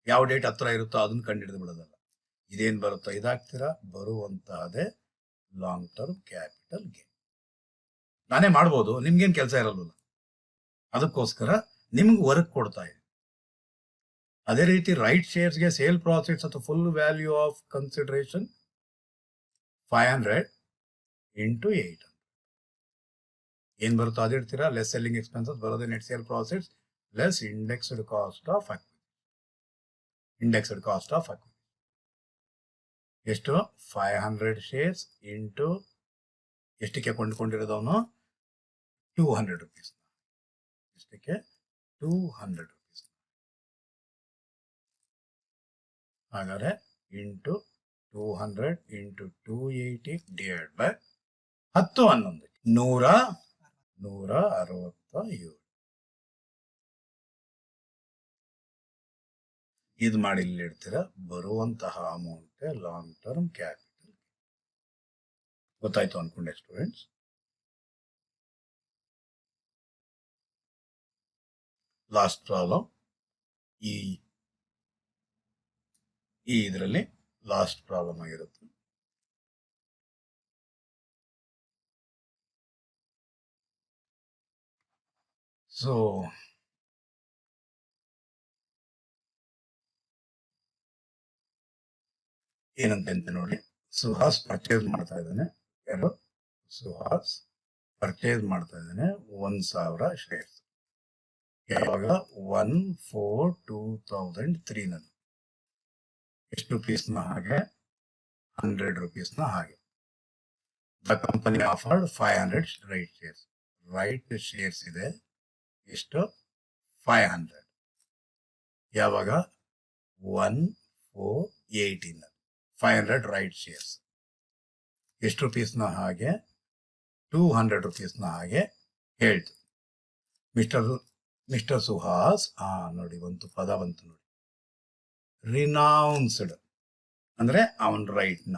ಯಾವ ಡೇಟ್ ಹತ್ರ ಇರುತ್ತೋ ಅದನ್ನ ಕಂಡು ಹಿಡಿದು ಬಿಡೋದಲ್ಲ. ಇದೇನ್ ಬರುತ್ತೋ ಇದಾಗ್ತೀರಾ, ಬರುವಂತಹದೇ ಲಾಂಗ್ ಟರ್ಮ್ ಕ್ಯಾಪಿಟಲ್ ಗೇನ್. ನಾನೇ ಮಾಡ್ಬೋದು, ನಿಮ್ಗೇನ್ ಕೆಲಸ ಇರಲ್ಲ. ಅದಕ್ಕೋಸ್ಕರ ನಿಮ್ಗೆ ವರ್ಕ್ ಕೊಡ್ತಾ ಇದೆ. ಅದೇ ರೀತಿ ರೈಟ್ ಶೇರ್ಸ್ಗೆ ಸೇಲ್ ಪ್ರಾಫಿಟ್ಸ್ ಅಥವಾ full value of consideration 500 into 800 ಏನ್ ಬರುತ್ತೋ ಅದಿಡ್ತೀರಾ. ಲೆಸ್ ಸೆಲ್ಲಿಂಗ್ ಎಕ್ಸ್ಪೆನ್ಸಸ್ ಬರೋದೇ net sale profits less indexed cost of ಎಷ್ಟು? 500 ಶೇರ್ಸ್ ಇಂಟು ಎಷ್ಟಕ್ಕೆ ಕೊಂಡ್ಕೊಂಡಿರೋದವನು? 200 rupees. ಎಷ್ಟಕ್ಕೆ? 200 rupees. ಹಾಗಾದ್ರೆ ಇಂಟು 200 ಇಂಟು 280 ಡಿವೈಡ್ ಬೈ 10/11 167. ಇದು ಮಾಡಿ ಇಲ್ಲಿ ಇಡ್ತೀರಾ. ಬರುವಂತಹ ಅಮೌಂಟ್ ಲಾಂಗ್ ಟರ್ಮ್ ಕ್ಯಾಪಿಟಲ್. ಗೊತ್ತಾಯ್ತು ಅನ್ಕೊಂಡೆ ಸ್ಟೂಡೆಂಟ್ಸ್. ಲಾಸ್ಟ್ ಪ್ರಾಬ್ಲಮ್ ಈ ಇದರಲ್ಲಿ ಲಾಸ್ಟ್ ಪ್ರಾಬ್ಲಮ್ ಆಗಿರುತ್ತೆ. ಸೊ ಏನಂತ ನೋಡಿ, ಸುಹಾಸ್ ಪರ್ಚೇಸ್ ಮಾಡ್ತಾ ಇದ್ದಾನೆ. ಯಾರು? ಸುಹಾಸ್ ಪರ್ಚೇಸ್ ಮಾಡ್ತಾ ಇದ್ದಾನೆ 1,000 ಶೇರ್ಸ್. ಯಾವಾಗ? 1/4/2003 ನಲ್ಲಿ. ಎಷ್ಟು ರುಪೀಸ್ನ ಹಾಗೆ? 100 rupees ಹಾಗೆ. The company offered 500 right shares. Right shares ಇದೆ ಎಷ್ಟು? 500. ಯಾವಾಗ? 1/4/18 500 ರೈಟ್ ಶೇರ್ಸ್. ಎಷ್ಟು ರುಪೀಸ್ನ ಹಾಗೆ? 200 rupeesನ ಹಾಗೆ ಹೇಳ್ತು. ಮಿಸ್ಟರ್ ಸುಹಾಸ್ ನೋಡಿ ಒಂದು ಪದ ಬಂತು ನೋಡಿ, ರಿನೌನ್ಸ್ಡ್ ಅಂದ್ರೆ ಅವನ್ ರೈಟ್ ನ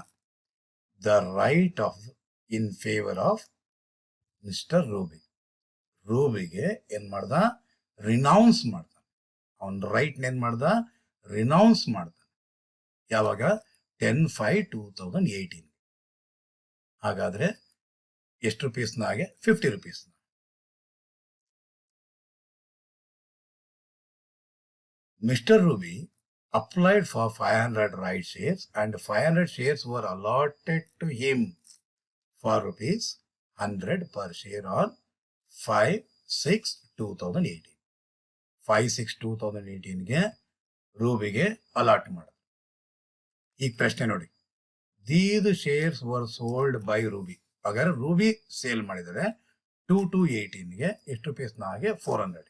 the right of in favour of mister ರೂಬಿಗೆ ಏನ್ ಮಾಡ್ದ, ರಿನೌನ್ಸ್ ಮಾಡ್ತಾನೆ. ಅವನ್ ರೈಟ್ ಏನ್ ಮಾಡ್ದ, ರಿನೌನ್ಸ್ ಮಾಡ್ತಾನೆ. ಯಾವಾಗ? 10/5/2018. ಹಾಗಾದ್ರೆ ಎಷ್ಟು ರುಪೀಸ್ನಾಗೆ? 50 rupees. Mr. Ruby applied for 500 right shares and 500 shares were allotted to him for rupees 100 per share on 5/6/2018. 5/6/2018ಗೆ ರೂಬಿಗೆ allot ಮಾಡೋದು. ಈಗ ಪ್ರಶ್ನೆ ನೋಡಿ, these shares var sold by Ruby. ಹಾಗಾದ್ರೆ ರೂಬಿ ಸೇಲ್ ಮಾಡಿದರೆ 2/2/18ಗೆ ಎಷ್ಟು ರುಪೀಸ್ನಾಗೆ? 400.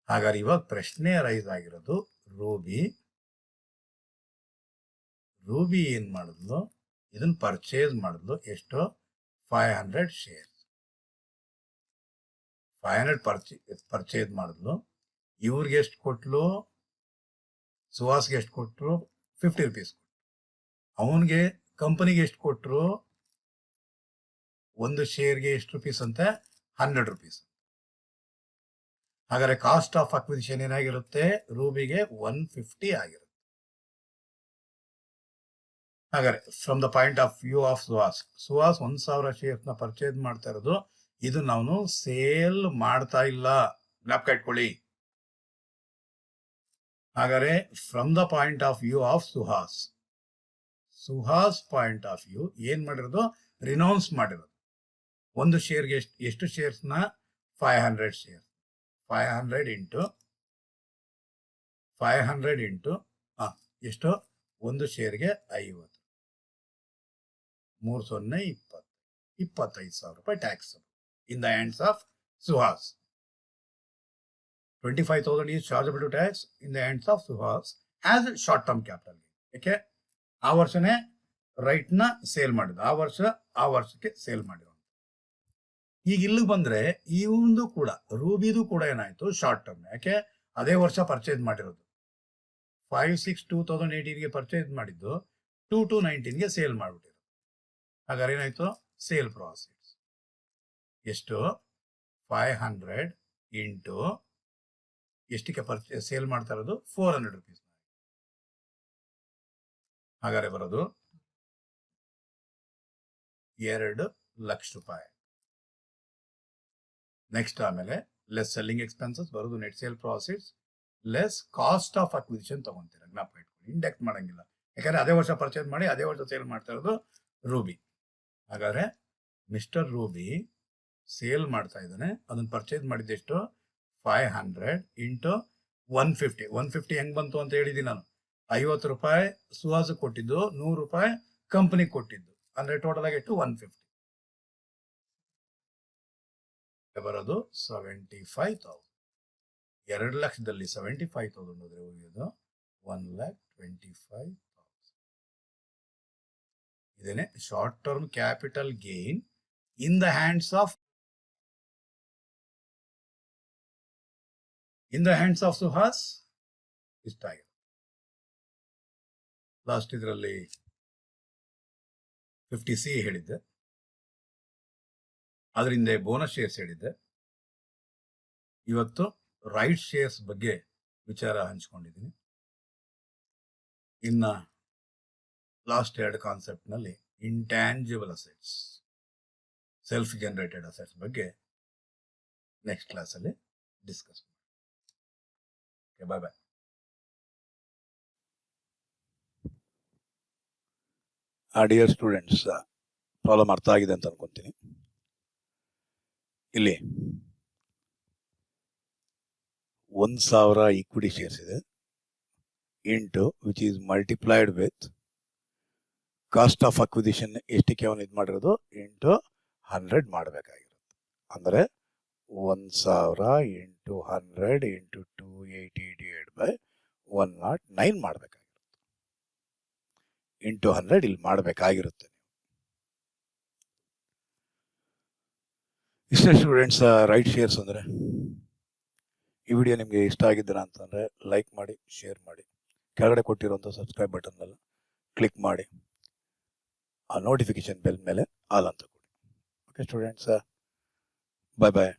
ಹಾಗಾದ್ರೆ ಇವಾಗ ಪ್ರಶ್ನೆ ರೈಸ್ ಆಗಿರೋದು, ರೂಬಿ ಏನ್ ಮಾಡಿದ್ಲು, ಇದನ್ನ ಪರ್ಚೇಸ್ ಮಾಡಿದ್ಲು. ಎಷ್ಟು? 500 ಶೇರ್ಸ್. 500 ಪರ್ಚೇಸ್ ಮಾಡಿದ್ಲು. ಇವ್ರಿಗೆ ಎಷ್ಟು ಕೊಟ್ಲು? ಸುಹಾಸ್ಗೆ ಎಷ್ಟು ಕೊಟ್ರು? 50 rupees ಕೊಟ್ರು. ಅವನ್ಗೆ ಕಂಪನಿಗೆ ಎಷ್ಟು ಕೊಟ್ರು? ಒಂದು ಶೇರ್ಗೆ ಎಷ್ಟು ರುಪೀಸ್ ಅಂತೆ? 100 rupees. ಹಾಗಾದ್ರೆ ಕಾಸ್ಟ್ ಆಫ್ ಅಕ್ವಿಸಿಷನ್ ಏನಾಗಿರುತ್ತೆ? ರೂಬಿಗೆ 150 ಆಗಿರುತ್ತೆ. ಹಾಗಾದ್ರೆ from the point of view of Suhas 1000 shares ನ ಪರ್ಚೇಸ್ ಮಾಡ್ತಾ ಇರೋದು. ಇದು ನಾವು ಸೇಲ್ ಮಾಡ್ತಾ ಇಲ್ಲ, ಜ್ಞಾಪಕ ಇಟ್ಕೊಳ್ಳಿ. ಹಾಗಾದ್ರೆ from the point of view of Suhas point of view ಏನ್ ಮಾಡಿರೋದು? ರಿನೌನ್ಸ್ ಮಾಡಿರೋದು. ಒಂದು ಶೇರ್ಗೆ ಎಷ್ಟು ಶೇರ್ಸ್ ನ? 500 ಶೇರ್ಸ್. 500 ಇಂಟು ಎಷ್ಟು? ಒಂದು ಶೇರ್ಗೆ 50. 3/0 25,000 ರೂಪಾಯಿ tax in the hands of Suhas. 25,000 is chargeable to tax in the hands of Suhas as short term capital. ಯಾಕೆ? ಆ ವರ್ಷನೇ ರೈಟ್ ನ ಸೇಲ್ ಮಾಡಿದ, ಆ ವರ್ಷಕ್ಕೆ ಸೇಲ್ ಮಾಡಿದ. ಈಗ ಇಲ್ಲಿಗೆ ಬಂದ್ರೆ ಇವಂದು ಕೂಡ, ರೂಬಿದು ಕೂಡ ಏನಾಯ್ತು? Short term. ಯಾಕೆ? ಅದೇ ವರ್ಷ ಪರ್ಚೇಸ್ ಮಾಡಿರೋದು. 5/6/2018ಗೆ ಪರ್ಚೇಸ್ ಮಾಡಿದ್ದು, 2/2/19ಗೆ ಸೇಲ್ ಮಾಡ್ಬಿಟ್ಟಿರೋದು. ಹಾಗಾದ್ರೆ ಏನಾಯ್ತು? ಸೇಲ್ ಪ್ರಾಫಿಟ್ಸ್ ಎಷ್ಟು? 500 ಇಂಟು ಎಷ್ಟಕ್ಕೆ ಸೇಲ್ ಮಾಡ್ತಾ ಇರೋದು? 400 rupees. ಹಾಗಾದ್ರೆ ಬರೋದು 2 ಲಕ್ಷ ರೂಪಾಯಿ. ನೆಕ್ಸ್ಟ್ ಆಮೇಲೆ ಲೆಸ್ ಸೆಲ್ಲಿಂಗ್ ಎಕ್ಸ್ಪೆನ್ಸಸ್ ಬರೋದು, net sale profits less cost of acquisition ತಗೊಂತೀರ. ಜ್ಞಾಪಕ ಇಟ್ಕೊಳ್ಳಿ, ಇಂಡೆಕ್ಟ್ ಮಾಡಂಗಿಲ್ಲ. ಯಾಕಂದ್ರೆ ಅದೇ ವರ್ಷ ಪರ್ಚೇಸ್ ಮಾಡಿ ಅದೇ ವರ್ಷ ಸೇಲ್ ಮಾಡ್ತಾ ಇರೋದು ರೂಬಿ. ಹಾಗಾದ್ರೆ ಮಿಸ್ಟರ್ ರೂಬಿ ಸೇಲ್ ಮಾಡ್ತಾ ಇದ್ದಾನೆ. ಅದನ್ನ ಪರ್ಚೇಸ್ ಮಾಡಿದ್ದೆಷ್ಟು? 500 ಇಂಟು 150. 150 ಹೆಂಗ್ ಬಂತು ಅಂತ ಹೇಳಿದ್ದೀನಿ ನಾನು. 50 ರೂಪಾಯಿ ಸುಹಾಸ್ ಕೊಟ್ಟಿದ್ದು, 100 ರೂಪಾಯಿ ಕಂಪನಿ ಕೊಟ್ಟಿದ್ದು. ಅಂದ್ರೆ ಟೋಟಲ್ ಆಗಿ ಎಷ್ಟು? 150. ಬರೋದು 75,000. 2 ಲಕ್ಷದಲ್ಲಿ 75,000 ಹೋದ್ರೆ ಹೋಗೋದು 1,25,000. ಇದೇನೆ short term capital gain in the hands of Suhas. ಇಷ್ಟ ಆಗಿದೆ. ಲಾಸ್ಟ್ ಇದರಲ್ಲಿ 50C ಹೇಳಿದ್ದೆ, ಅದರಿಂದ ಬೋನಸ್ ಶೇರ್ಸ್ ಹೇಳಿದ್ದೆ. ಇವತ್ತು ರೈಟ್ ಶೇರ್ಸ್ ಬಗ್ಗೆ ವಿಚಾರ ಹಂಚ್ಕೊಂಡಿದ್ದೀನಿ. ಇನ್ನ ಲಾಸ್ಟ್ 2 ಕಾನ್ಸೆಪ್ಟ್ ನಲ್ಲಿ intangible assets, self generated assets ಬಗ್ಗೆ ನೆಕ್ಸ್ಟ್ ಕ್ಲಾಸ್ ಅಲ್ಲಿ ಡಿಸ್ಕಸ್ ಮಾಡಿ. ಬಾಯ್ ಬಾಯ್. ಡಿಯರ್ ಸ್ಟೂಡೆಂಟ್ಸ್, ಪ್ರಾಬ್ಲಮ್ ಅರ್ಥ ಆಗಿದೆ ಅಂತ ಅನ್ಕೊಂತೀನಿ. ಇಲ್ಲಿ 1,000 ಈಕ್ವಿಟಿ ಶೇರ್ಸ್ ಇದೆ into which is multiplied with cost of acquisition ಎಷ್ಟಕ್ಕೆ ಅವನು ಇದು ಮಾಡಿರೋದು ಇಂಟು 100 ಮಾಡಬೇಕಾಗಿರುತ್ತೆ. ಅಂದರೆ 1,000 ಇಂಟು 100 ಇಂಟು 280/109 ಮಾಡಬೇಕಾಗಿರುತ್ತೆ. ಇಂಟು 100 ಇಲ್ಲಿ ಮಾಡಬೇಕಾಗಿರುತ್ತೆ. ಇಷ್ಟೇ ಸ್ಟೂಡೆಂಟ್ಸ್ ರೈಟ್ ಶೇರ್ಸ್ ಅಂದರೆ. ಈ ವಿಡಿಯೋ ನಿಮಗೆ ಇಷ್ಟ ಆಗಿದ್ದೀರಾ ಅಂತಂದರೆ ಲೈಕ್ ಮಾಡಿ, ಶೇರ್ ಮಾಡಿ, ಕೆಳಗಡೆ ಕೊಟ್ಟಿರುವಂಥ ಸಬ್ಸ್ಕ್ರೈಬ್ ಬಟನ್ನಲ್ಲಿ ಕ್ಲಿಕ್ ಮಾಡಿ, ಆ ನೋಟಿಫಿಕೇಶನ್ ಬೆಲ್ ಮೇಲೆ ಆಲ್ ಅಂತ ಕೊಡಿ. Okay students. ಬಾಯ್ ಬಾಯ್.